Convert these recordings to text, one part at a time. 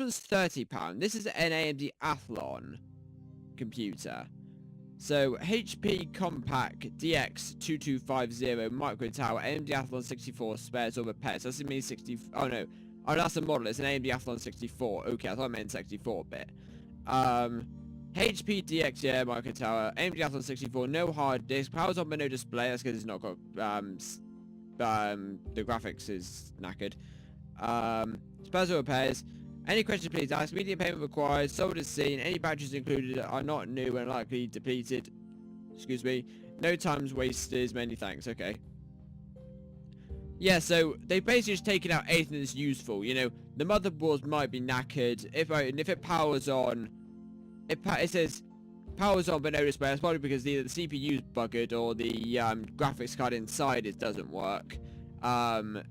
one's £30. This is an AMD Athlon computer. So HP Compact DX2250 micro tower, AMD Athlon 64 spares or repairs. That's mean 60. Oh no, that's a model. It's an AMD Athlon 64. Okay, I thought I meant 64 bit. HP DX, yeah, micro tower, AMD Athlon 64, no hard disk, powers on but no display. That's because it's not got the graphics is knackered. Spares or repairs. Any questions, please ask. Immediate payment required. Sold as seen. Any batteries included are not new and likely depleted. Excuse me. No times wasted. Many thanks. Okay. Yeah, so they've basically just taken out anything that's useful. You know, the motherboards might be knackered. If it powers on, it says powers on but no display. That's probably because either the CPU's buggered or the graphics card inside it doesn't work. So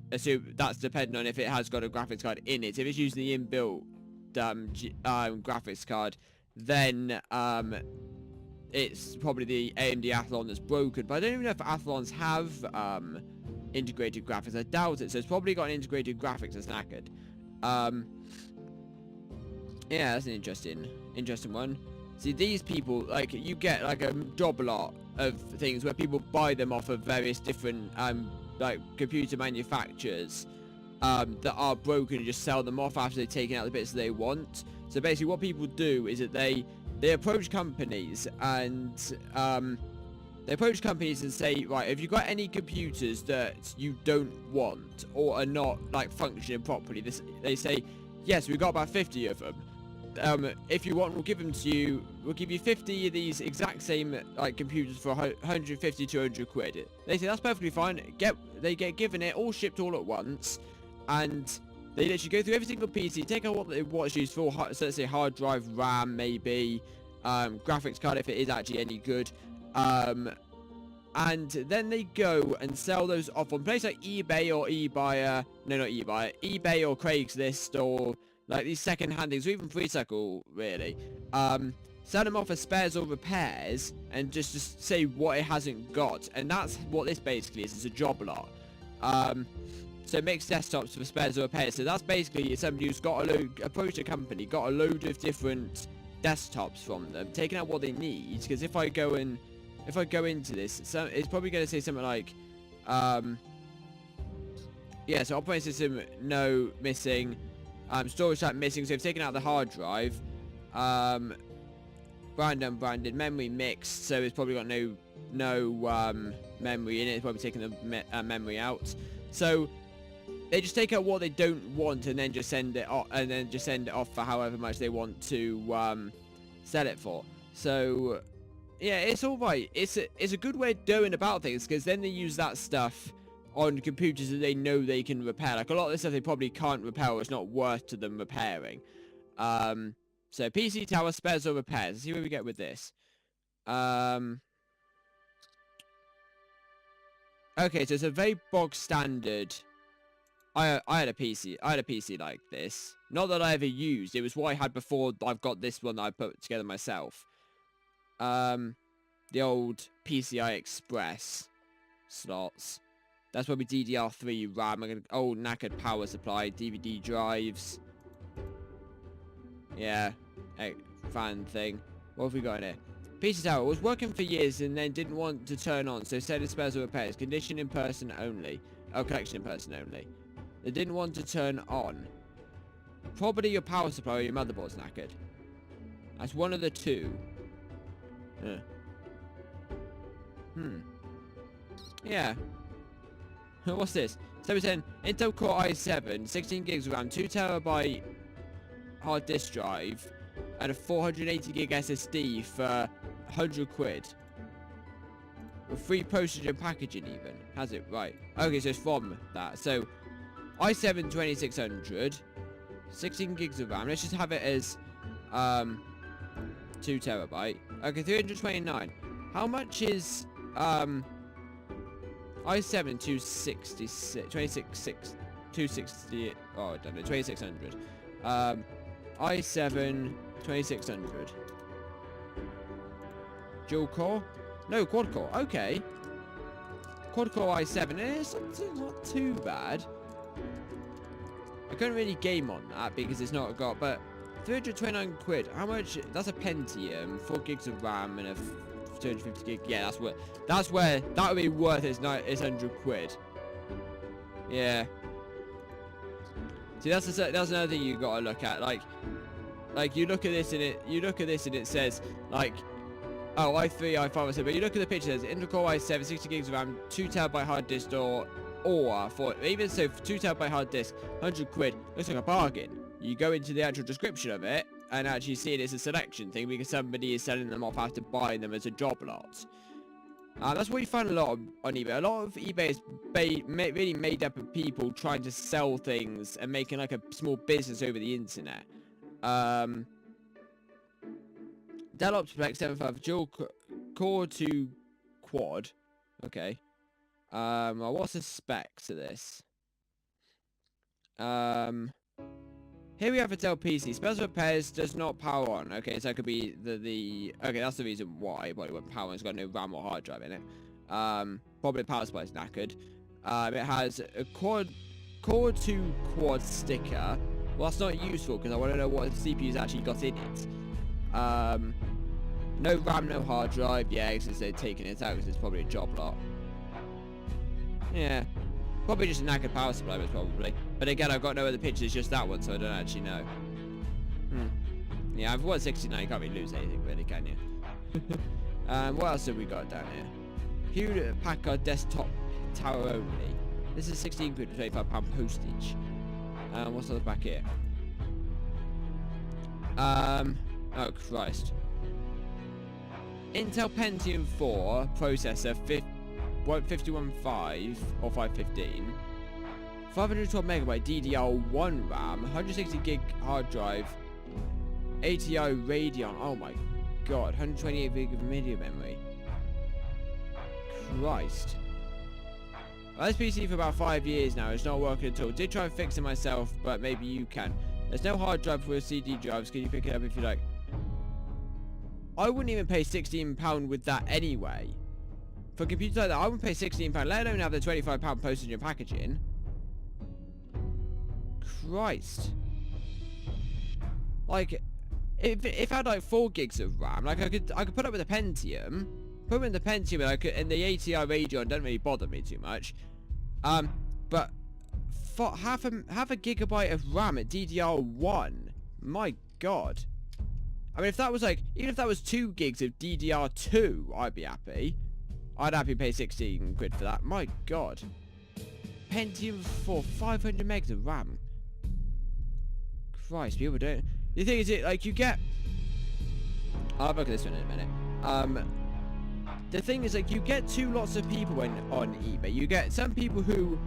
that's depending on if it has got a graphics card in it. If it's using the inbuilt graphics card, then it's probably the AMD Athlon that's broken. But I don't even know if Athlons have integrated graphics. I doubt it. So it's probably got an integrated graphics that's knackered. Yeah, that's an interesting one. See, these people, like, you get like a job lot of things where people buy them off of various different like computer manufacturers that are broken and just sell them off after they've taken out the bits that they want. So basically what people do is that they approach companies and say, right, if you've got any computers that you don't want or are not like functioning properly, they say, yes, we've got about 50 of them. If you want, we'll give them to you. We'll give you 50 of these exact same like computers for 150, 200 quid. They say that's perfectly fine. They get given it all shipped all at once, and they literally go through every single PC, take out what it's used for. So let's say hard drive, RAM, maybe graphics card if it is actually any good, and then they go and sell those off on places like eBay or eBuyer. No, not eBuyer. eBay or Craigslist or like these second-hand things, or even FreeCycle, really. Sell them off as spares or repairs, and just say what it hasn't got. And that's what this basically is. It's a job lot. So it makes desktops for spares or repairs. So that's basically somebody who's approached a company, got a load of different desktops from them, taken out what they need. Because if I go into this, it's probably going to say something like, yeah, so operating system, no, missing. Storage type missing, so they've taken out the hard drive. Brand unbranded, memory mixed, so it's probably got no memory in it. It's probably taken the memory out. So they just take out what they don't want and then just send it off, for however much they want to sell it for. So yeah, it's all right. It's a good way of going about things, because then they use that stuff on computers that they know they can repair. Like a lot of the stuff they probably can't repair, or it's not worth to them repairing. So PC tower, spares or repairs. Let's see where we get with this. Okay, so it's a very bog standard. I had a PC like this. Not that I ever used. It was what I had before I've got this one that I put together myself. The old PCI Express slots. That's probably DDR3 RAM, old knackered power supply, DVD drives. Yeah, fan thing. What have we got in here? PC tower was working for years and then didn't want to turn on, so said it spares or repairs. Condition in person only. Oh, collection in person only. They didn't want to turn on. Probably your power supply or your motherboard's knackered. That's one of the two. Yeah. What's this? So it's an Intel Core i7, 16 gigs of RAM, 2 TB hard disk drive, and a 480 gig SSD for 100 quid. With free postage and packaging even. Has it? Right. Okay, so it's from that. So, i7 2600, 16 gigs of RAM. Let's just have it as 2 TB. Okay, 329. How much is i7 260, oh, I don't know, 2600. i7 2600. Dual core? No, quad core. Okay. Quad core i7. It's not too bad. I couldn't really game on that because it's not got, but 329 quid. How much? That's a Pentium, 4 gigs of RAM, and a 250 gig. Yeah, that's where that would be worth its 100 quid. Yeah. See, that's another thing you gotta look at. Like you look at this and it says like, oh, i3, i5, but you look at the picture, it says Intel Core i7, 60 gigs of RAM, 2TB hard disk, or for even so, for 2TB hard disk, 100 quid, looks like a bargain. You go into the actual description of it and actually see it as a selection thing because somebody is selling them off after buying them as a job lot. That's what you find a lot on eBay. A lot of eBay is really made up of people trying to sell things and making like a small business over the internet. Dell Optiplex 75 dual core 2 quad. Okay. Well, what's the specs of this? Here we have a Dell PC. Special repairs does not power on. Okay, so that could be the okay, that's the reason why it won't power on. It's got no RAM or hard drive in it. Probably the power supply is knackered. It has a core 2 quad sticker. Well, that's not useful because I want to know what the CPU's actually got in it. No RAM, no hard drive. Yeah, because they're taking it out because it's probably a job lot. Yeah. Probably just a knackered power supply, most probably. But again, I've got no other pictures, just that one, so I don't actually know. Yeah, I've won 69, you can't really lose anything, really, can you? What else have we got down here? Hewlett Packard desktop tower only. This is 16 quid for £25 postage. What's on the back here? Oh, Christ. Intel Pentium 4 processor, 515 or 515, 512 megabyte DDR1 RAM, 160 gig hard drive, ATI Radeon. Oh my god, 128 gig of media memory. Christ. I've had this PC for about 5 years now. It's not working at all. Did try and fix it myself, but maybe you can. There's no hard drive for CD drives. Can you pick it up if you like? I wouldn't even pay £16 with that anyway. For a computer like that, I wouldn't pay £16, let alone have the £25 postage and packaging. Christ. Like, if I had like 4 gigs of RAM, like I could put up with a Pentium, and the ATI Radeon don't really bother me too much. But for half a gigabyte of RAM at DDR1, my god. I mean, if that was like, even if that was 2 gigs of DDR2, I'd be happy. I'd happily pay 16 quid for that. My god. Pentium 4, 500 megs of RAM. Christ, people don't... The thing is, like, you get... I'll have a look at this one in a minute. The thing is, like, you get 2 lots of people on eBay. You get some people who,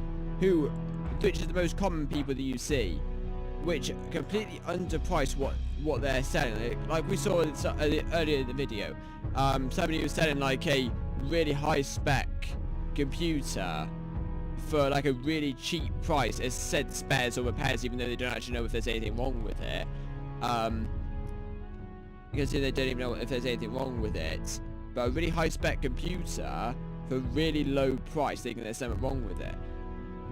which is the most common people that you see, which completely underprice what they're selling. Like we saw earlier in the video, somebody was selling like a really high spec computer for like a really cheap price. It said spares or repairs, even though they don't actually know if there's anything wrong with it. Because they don't even know if there's anything wrong with it. But a really high spec computer for really low price, thinking there's something wrong with it.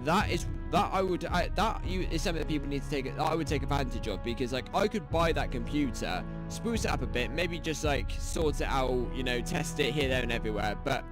That is something that people need to take. I would take advantage of, because like I could buy that computer, spruce it up a bit, maybe just like sort it out, you know, test it here, there, and everywhere, but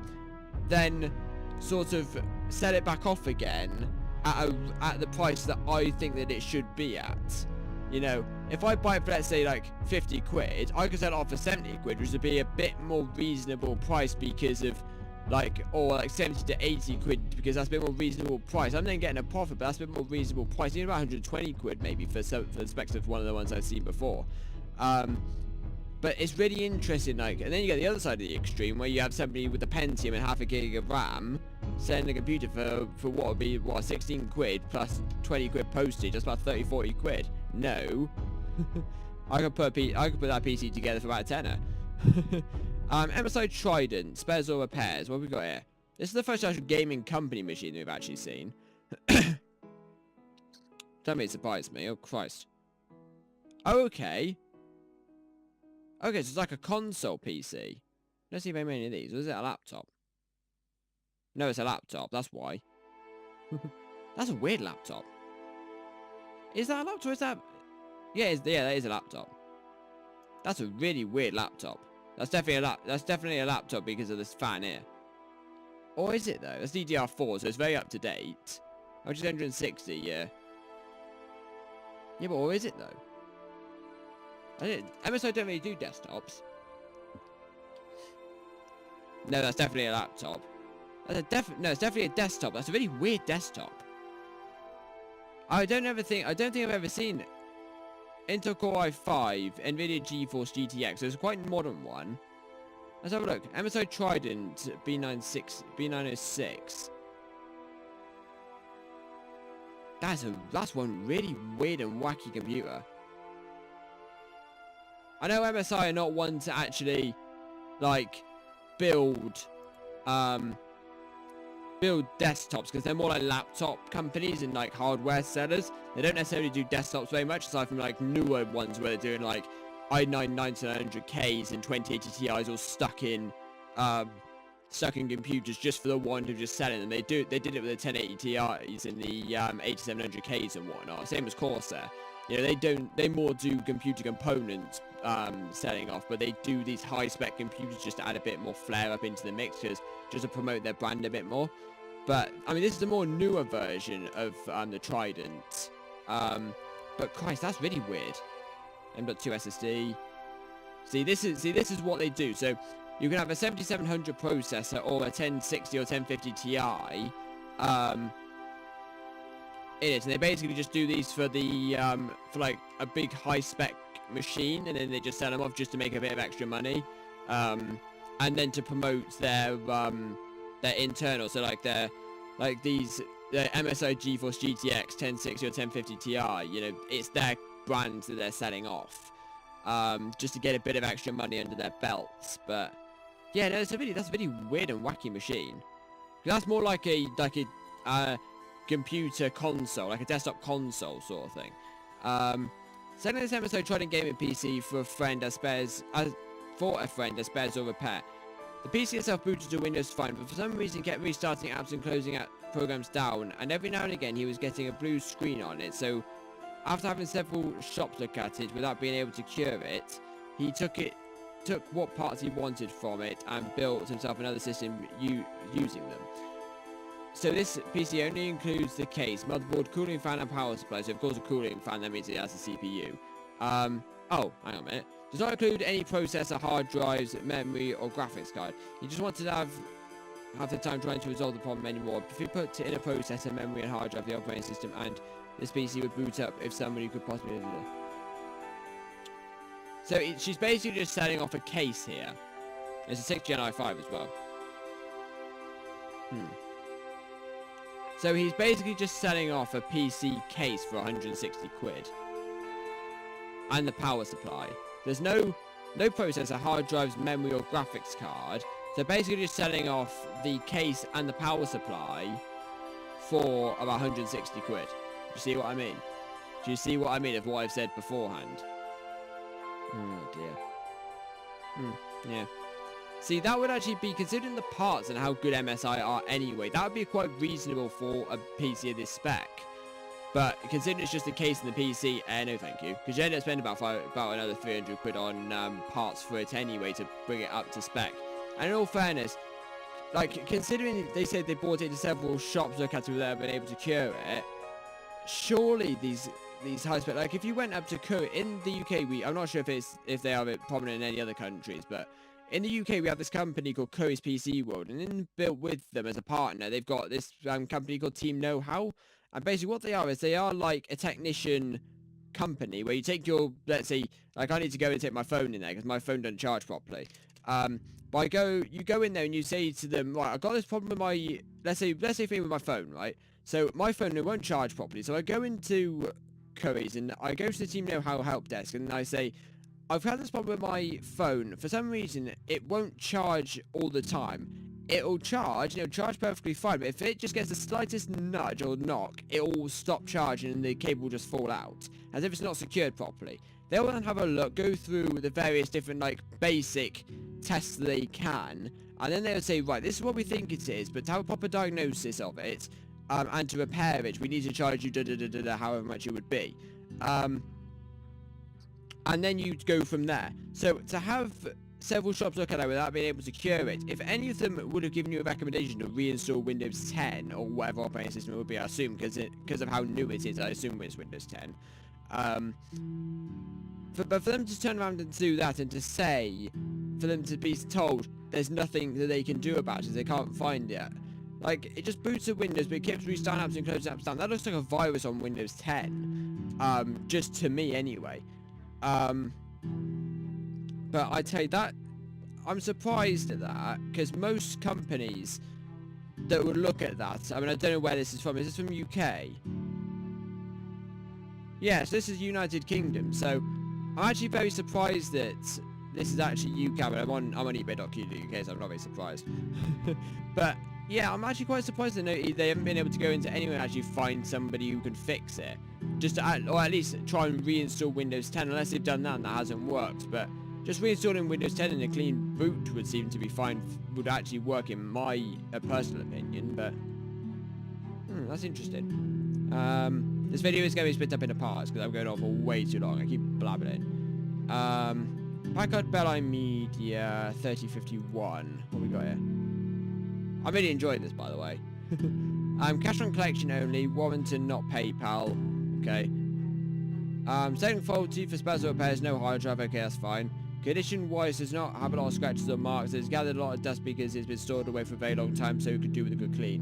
then sort of sell it back off again at the price that I think that it should be at. You know, if I buy it for, let's say, like 50 quid, I could sell it off for 70 quid, which would be a bit more reasonable price because of, like, or like 70 to 80 quid, because that's a bit more reasonable price. I'm then getting a profit, but that's a bit more reasonable price. Even about 120 quid maybe for the specs of one of the ones I've seen before. But it's really interesting, like, and then you get the other side of the extreme, where you have somebody with a Pentium and half a gig of RAM selling a computer for what would be, 16 quid plus 20 quid postage. That's about 30-40 quid. No. I could put that PC together for about a tenner. MSI Trident, spares or repairs. What have we got here? This is the first actual gaming company machine we've actually seen. Don't be surprised me. Oh, Christ. Okay. Okay, so it's like a console PC. Let's see if I made any of these. Or is it a laptop? No, it's a laptop. That's why. That's a weird laptop. Is that a laptop? Is that... Yeah, that is a laptop. That's a really weird laptop. That's definitely a laptop because of this fan here. Or is it though? That's DDR4, so it's very up to date. Which is 160, yeah. Yeah, but or is it though? MSI don't really do desktops. No, that's definitely a laptop. No, it's definitely a desktop. That's a really weird desktop. I don't think I've ever seen Intel Core i5, NVIDIA GeForce GTX. So it's a quite modern one. Let's have a look. MSI Trident B906. That's one really weird and wacky computer. I know MSI are not one to actually like build desktops, because they're more like laptop companies and like hardware sellers. They don't necessarily do desktops very much, aside from like newer ones where they're doing like i9 9900Ks and 2080 Ti's all stuck in computers just for the want of just selling them. They did it with the 1080 Ti's and the 8700Ks and whatnot. Same as Corsair. You know, they more do computer components selling off, but they do these high spec computers just to add a bit more flair up into the mix, just to promote their brand a bit more. But I mean, this is a more newer version of the Trident. But Christ, that's really weird. M.2 SSD. See, this is what they do. So you can have a 7700 processor or a 1060 or 1050 Ti in it, and they basically just do these for the for like a big high spec machine, and then they just sell them off just to make a bit of extra money, and then to promote their internal. So like the MSI GeForce GTX 1060 or 1050 Ti, you know, it's their brands that they're selling off, just to get a bit of extra money under their belts. But yeah, no, that's a really weird and wacky machine. That's more like a computer console, like a desktop console sort of thing. Selling this MSI Trident gaming PC for a friend as spares or repair. The PC itself booted to Windows fine, but for some reason kept restarting apps and closing out programs down, and every now and again he was getting a blue screen on it. So after having several shops look at it without being able to cure it, he took what parts he wanted from it and built himself another system using them. So this PC only includes the case, motherboard, cooling fan and power supply. So of course a cooling fan, that means it has a CPU. Oh, hang on a minute. Does not include any processor, hard drives, memory or graphics card. You just wanted to have the time trying to resolve the problem anymore. If you put in a processor, memory and hard drive, the operating system, and this PC would boot up if somebody could possibly do it. So she's basically just setting off a case here. It's a 6th Gen i5 as well. So he's basically just selling off a PC case for 160 quid. And the power supply. There's no processor, hard drives, memory or graphics card. So basically just selling off the case and the power supply for about 160 quid. Do you see what I mean? Do you see what I mean of what I've said beforehand? Oh dear. Yeah. See, that would actually be, considering the parts and how good MSI are anyway, that would be quite reasonable for a PC of this spec. But considering it's just the case in the PC, no thank you. Because you end up spending about another 300 quid on parts for it anyway to bring it up to spec. And in all fairness, like, considering they said they bought it into several shops to look at it without being able to cure it, surely these high spec, like if you went up to Curry, in the UK, I'm not sure if they are prominent in any other countries, but in the UK, we have this company called Curry's PC World, and in built with them as a partner, they've got this company called Team Know-How. And basically what they are like a technician company where you take your, let's say, like I need to go and take my phone in there because my phone doesn't charge properly. But you go in there and you say to them, right, I've got this problem with my, let's say thing with my phone, right? So my phone, it won't charge properly. So I go into Curry's and I go to the Team Know-How help desk and I say, I've had this problem with my phone. For some reason, it won't charge all the time. It'll charge perfectly fine, but if it just gets the slightest nudge or knock, it will stop charging and the cable will just fall out, as if it's not secured properly. They'll then have a look, go through the various different, like, basic tests they can, and then they'll say, right, this is what we think it is, but to have a proper diagnosis of it, and to repair it, we need to charge you however much it would be. And then you go from there. So to have several shops look at it without being able to cure it, if any of them would have given you a recommendation to reinstall Windows 10 or whatever operating system it would be, I assume, because of how new it is, I assume it's Windows 10. But for them to turn around and do that, and to say, for them to be told there's nothing that they can do about it, they can't find it. Like, it just boots the Windows, but it keeps restarting apps and closing apps down. That looks like a virus on Windows 10. Just to me anyway. But I tell you that, I'm surprised at that, because most companies that would look at that, I mean, I don't know where this is from. Is this from UK? Yes, this is United Kingdom, so I'm actually very surprised that this is actually UK, but I'm on eBay.co.uk, so I'm not very surprised. But yeah, I'm actually quite surprised that they haven't been able to go into anywhere and actually find somebody who can fix it. Just to or at least try and reinstall Windows 10, unless they've done that and that hasn't worked. But just reinstalling Windows 10 in a clean boot would seem to be fine, would actually work in my personal opinion, but that's interesting. This video is going to be split up into parts because I'm going on for way too long. I keep blabbering. Packard Bell Media 3051. What we got here? I'm really enjoying this, by the way. Cash on collection only. Warranted, not PayPal. Okay. Setting faulty for special repairs. No hard drive. Okay, that's fine. Condition wise does not have a lot of scratches or marks. It's gathered a lot of dust because it's been stored away for a very long time, so it could do with a good clean.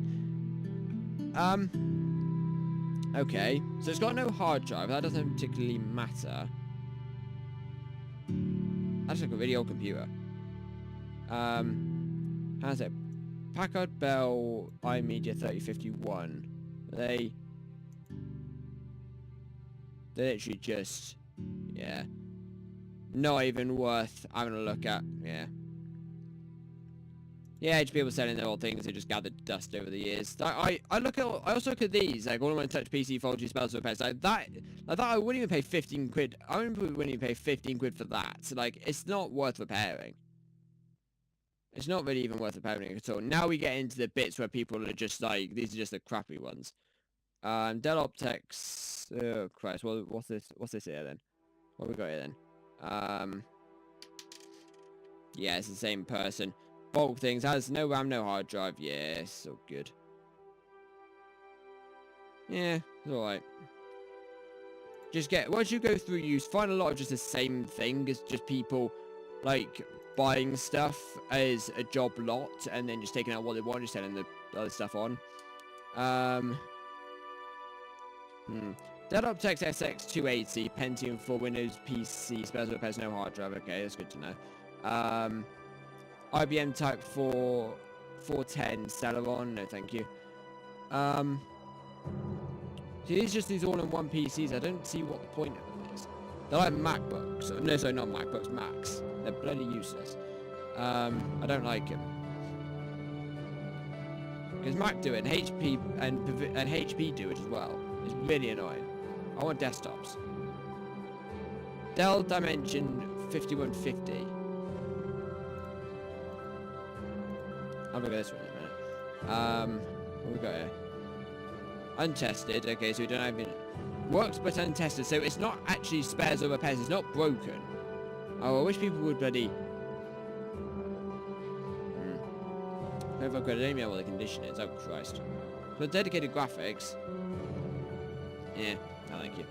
Okay. So it's got no hard drive. That doesn't particularly matter. That's like a really old computer. How's it? Packard Bell iMedia 3051. They literally just, yeah, not even worth having a look at. Yeah, people selling their old things. They just gathered dust over the years. I also look at these, like all of my touch PC faulty spells repairs. Like that I wouldn't even pay 15 quid. I wouldn't even pay 15 quid for that. So, like, it's not worth repairing. It's not really even worth repairing at all. Now we get into the bits where people are just like, these are just the crappy ones. Dell Optics. Oh Christ! Well, what's this here then? What we got here then? Yeah, it's the same person. Bulk things, has no RAM, no hard drive. Yeah, so good. Yeah, it's alright. Just once you go through, you find a lot of just the same thing. It's just people, like, buying stuff as a job lot, and then just taking out what they want, just selling the other stuff on. Dell Optex SX280, Pentium 4, Windows PC, spares repairs, no hard drive. Okay, that's good to know. IBM Type 4 410 Celeron, no thank you. See, these just these all-in-one PCs. I don't see what the point of them is. They're like MacBooks. No, sorry, not MacBooks, Macs. They're bloody useless. I don't like them. Because Mac do it, and HP do it as well. It's really annoying. I want desktops. Dell Dimension 5150. I'll look at this one in a minute. What we got here? Untested. Okay, so we don't have it. Works but untested. So it's not actually spares or repairs. It's not broken. Oh, I wish people would bloody. Over academia, what the condition is. Oh Christ. For dedicated graphics. Yeah, no thank you.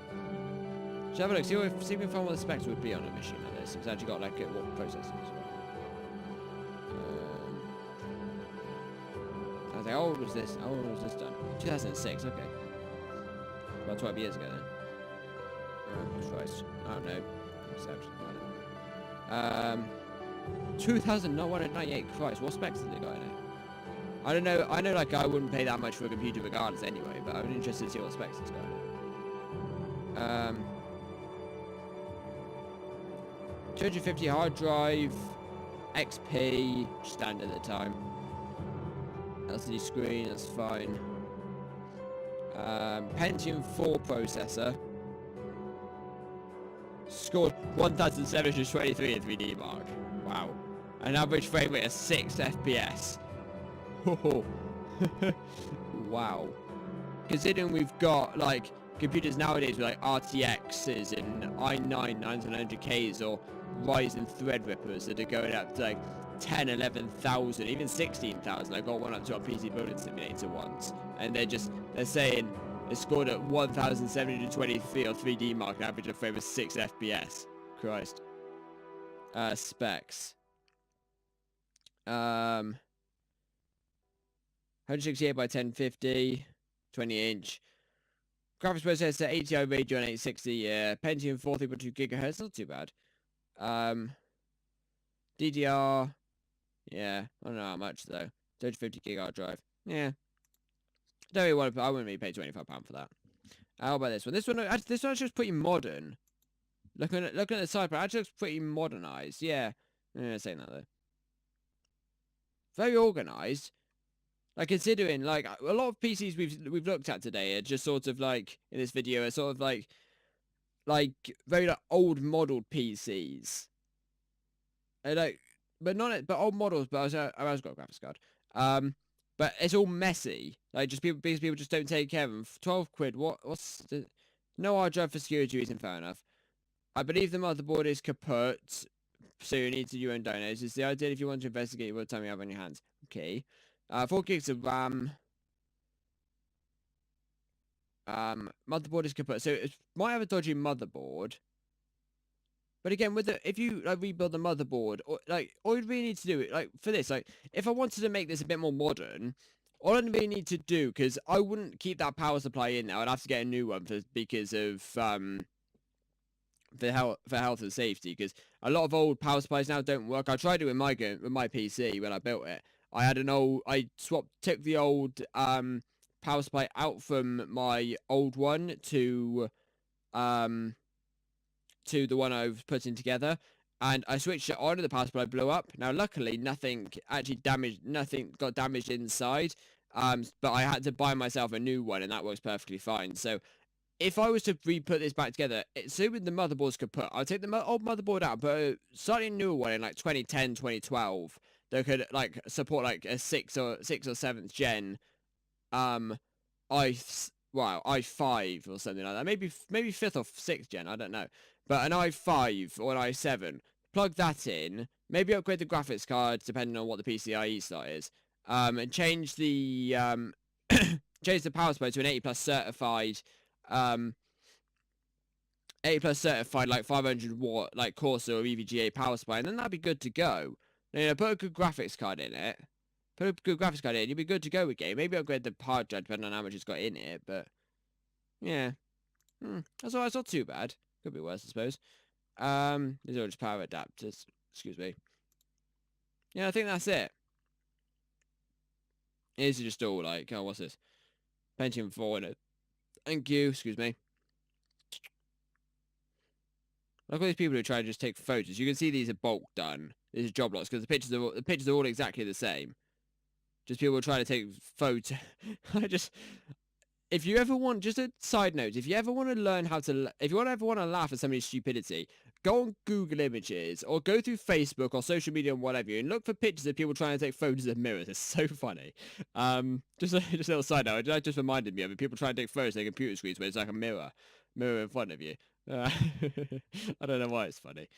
Should have a look. See if we can find what the specs would be on a machine like this. It's actually got like what processors as well. I was like, how old was this? How old was this done? 2006, okay. About 12 years ago then. Oh, Christ. I don't know. What's actually 2098, Christ, what specs have they got in it? I don't know, like I wouldn't pay that much for a computer regardless anyway, but I'm interested to see what specs it's got in it. 250 hard drive, XP, standard at the time. LCD screen, that's fine. Pentium 4 processor. Scored 1723 in 3D mark. Wow. An average frame rate of 6 FPS. Wow. considering we've got like computers nowadays with like RTXs and i9 9900Ks or Ryzen Threadrippers that are going up to like 10, 11,000, even 16,000. I got one up to our PC building simulator once, and they're saying it scored at 1,723 or 3D mark, average of frame of 6 FPS. Christ. Specs. 168 by 1050, 20-inch. Graphics processor, ATI Radeon 860, Pentium 4, 3.2 GHz, not too bad. DDR, yeah, I don't know how much though. 250 gig hard drive, yeah. Don't really want to. I wouldn't really pay £25 for that. How about this one? This one actually looks pretty modern. Looking at the side, but it actually looks pretty modernized. Yeah, saying that though. Very organized. Like, considering, like, a lot of PCs we've looked at today are just sort of, like, in this video, are sort of, like very, like, old modeled PCs. Like, but old models, but I was got a graphics card. But it's all messy. Like, just because people just don't take care of them. 12 quid, what's the... No hard drive for security reason, fair enough. I believe the motherboard is kaput, so you need to do your own diagnose. It's the idea if you want to investigate what time you have on your hands. Okay. 4 gigs of RAM. Motherboard is kaput, so it might have a dodgy motherboard. But again, if you like rebuild the motherboard, or like all you really need to do, like for this, like if I wanted to make this a bit more modern, all I really need to do, because I wouldn't keep that power supply in now, I'd have to get a new one because of for health and safety, because a lot of old power supplies now don't work. I tried it with my PC when I built it. I took the old power supply out from my old one to the one I was putting together, and I switched it on and the power supply blew up. Now luckily nothing got damaged inside, but I had to buy myself a new one and that works perfectly fine. So if I was to re-put this back together, assuming the motherboards could put, I'll take the old motherboard out, but a slightly newer one in like 2010, 2012 that could like support like a 6th or 7th gen i5 or something like that. Maybe 5th or 6th gen, I don't know. But an i5 or an i7, plug that in, maybe upgrade the graphics card depending on what the PCIe slot is. And change the change the power supply to an 80 plus certified 80 plus certified like 500 watt like Corsair or EVGA power supply, and then that'd be good to go. You know, put a good graphics card in it. You'll be good to go with game. Maybe upgrade the hard drive depending on how much it's got in it, but yeah. That's alright, it's not too bad. Could be worse, I suppose. These are just power adapters. Excuse me. Yeah, I think that's it. These are just all like, oh, what's this? Pentium 4 in it. Thank you, excuse me. Like all these people who try to just take photos. You can see these are bulk done. These are job lots because the pictures are all exactly the same. Just people trying to take photos. If you ever want, just a side note, if you ever want to learn how to, if you ever want to laugh at somebody's stupidity, go on Google Images or go through Facebook or social media and whatever, and look for pictures of people trying to take photos of mirrors. It's so funny. Just a little side note. That just reminded me of it. People trying to take photos of their computer screens where it's like a mirror in front of you. I don't know why it's funny.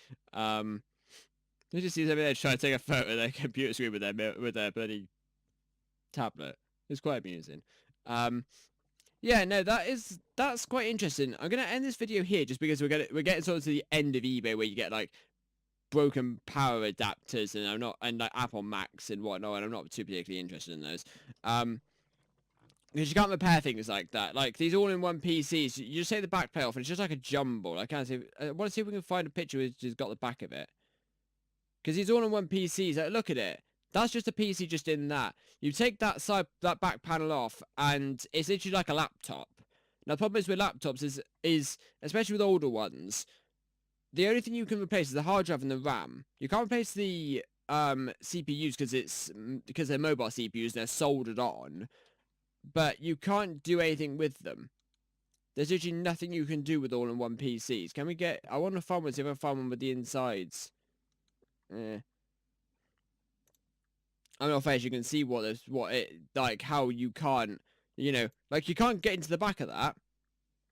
You just see somebody there trying to take a photo of their computer screen with their bloody tablet. It's quite amusing. Yeah, no, that's quite interesting. I'm gonna end this video here just because we're getting sort of to the end of eBay where you get like broken power adapters and like Apple Macs and whatnot, and I'm not too particularly interested in those. Because you can't repair things like that. Like these all-in-one PCs, you just take the back plate off and it's just like a jumble. I want to see if we can find a picture which has got the back of it. Because these all-in-one PCs, like, look at it. That's just a PC just in that. You take that back panel off, and it's literally like a laptop. Now, the problem is with laptops is especially with older ones, the only thing you can replace is the hard drive and the RAM. You can't replace the CPUs because they're mobile CPUs and they're soldered on. But you can't do anything with them. There's literally nothing you can do with all-in-one PCs. Can we get... I want to find one, see if I can find one with the insides. I'm not fair, as you can see how you can't You know, like you can't get into the back of that.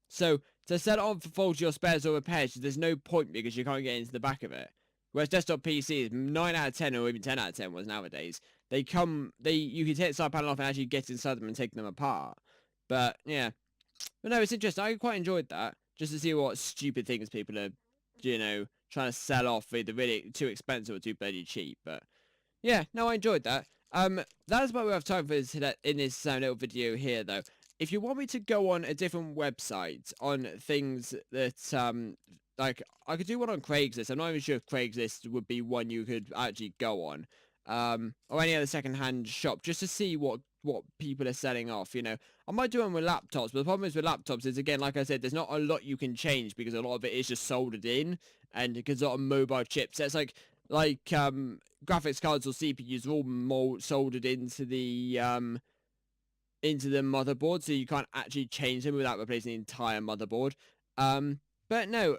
So to set it on for faulty or spares or repairs, there's no point because you can't get into the back of it. Whereas desktop PCs, 9 out of 10 or even 10 out of 10 was nowadays, you can take the side panel off and actually get inside them and take them apart. But yeah, but no, it's interesting. I quite enjoyed that just to see what stupid things people are, you know, trying to sell off either really too expensive or too bloody cheap. But yeah, no, I enjoyed that. That is what we have time for in this little video here, though. If you want me to go on a different website on things that, like, I could do one on Craigslist. I'm not even sure if Craigslist would be one you could actually go on. Or any other second-hand shop, just to see what people are selling off, you know. I might do one with laptops, but the problem is with laptops is, again, like I said, there's not a lot you can change because a lot of it is just soldered in, and because a lot of mobile chipsets, like graphics cards or CPUs are all soldered into the motherboard, so you can't actually change them without replacing the entire motherboard. But no,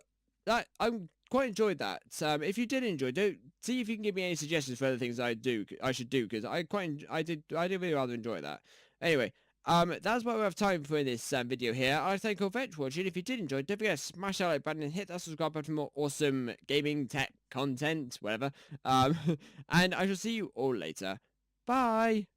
I'm quite enjoyed that. If you did enjoy, don't see if you can give me any suggestions for other things I should do, because I did really rather enjoy that. Anyway, that's what we have time for in this video here. I thank you all for watching. If you did enjoy, don't forget to smash that like button and hit that subscribe button for more awesome gaming tech content, whatever. And I shall see you all later. Bye.